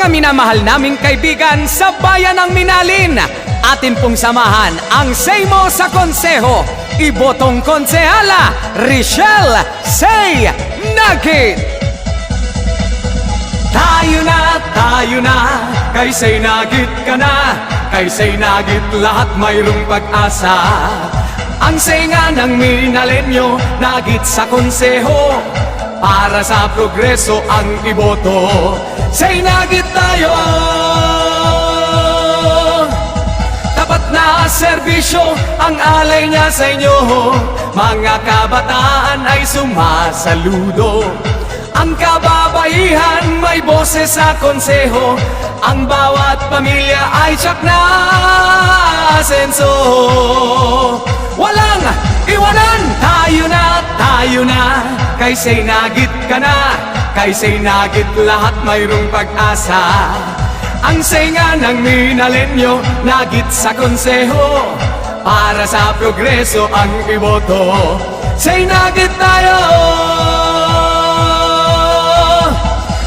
Mga minamahal naming kaibigan sa bayan ng Minalin, atin pong samahan ang Seymo sa Konseho, ibotong konsehala, Richelle Say Nagit. Tayo na, kay Say Nagit ka na, kay Say Nagit lahat mayroong pag-asa. Ang say nga ng Minalenyo, nagit sa konseho, para sa progreso ang iboto. Say Nagit tayo! Tapat na serbisyo ang alay niya sa inyo, mga kabataan ay sumasaludo. Ang kababaihan may boses sa konseho, ang bawat pamilya ay tiyak na asenso. Walang iwanan, tayo na, kay Say Nagit ka na, kay Say Nagit lahat mayroong pag-asa. Ang say nga ng Minalenyo, nagit sa konseho, para sa progreso ang iboto. Say Nagit tayo!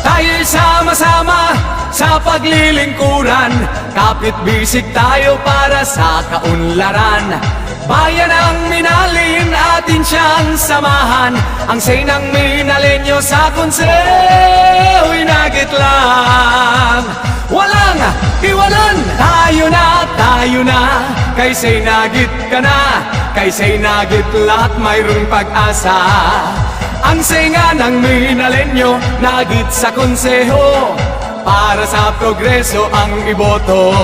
Tayo'y sama-sama sa paglilingkuran, kapit bisig tayo para sa kaunlaran. Bayan ng Minalin, atin siyang samahan, ang say ng Minalenyo sa konseho'y nagit lang. Walang iwanan, tayo na, kay Say Nagit ka na, kay Say Nagit lahat mayroong pag-asa. Ang say nga ng Minalenyo, nagit sa konseho, para sa progreso ang iboto.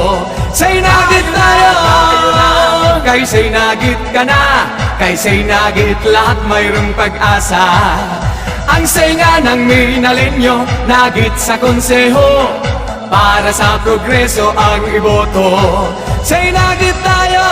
Say Nagit tayo! Kay Say Nagit ka na, kay Say Nagit lahat mayroong pag-asa. Ang say nga ng Minalenyo, nagit sa konseho, para sa progreso ang iboto. Say Nagit tayo!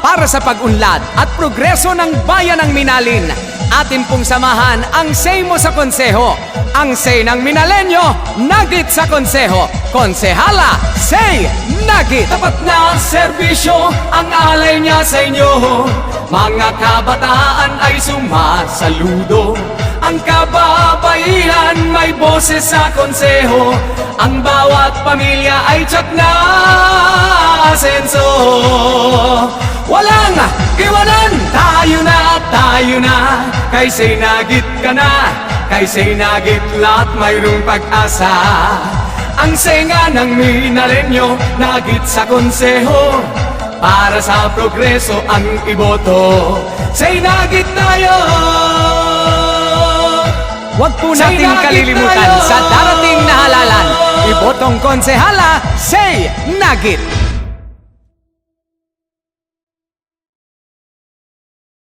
Para sa pag-unlad at progreso ng bayan ng Minalin, atin pong samahan ang Seymo sa Konseho. Ang say ng Minalenyo, nagit sa konseho, konsehala, Say Nagit. Tapat na serbisyo ang alay niya sa inyo, mga kabataan ay sumasaludo. Ang kababaihan may boses sa konseho, ang bawat pamilya ay tiyak na asenso. Walang iwanan, tayo na, kay Say Nagit ka na, kay Say Nagit lahat mayroong pag-asa. Ang say nga ng Minalenyo, nagit sa konseho, para sa progreso ang iboto. Say Nagit tayo! Huwag po nating kalilimutan sa darating na halalan, ibotong konsehala, Say Nagit.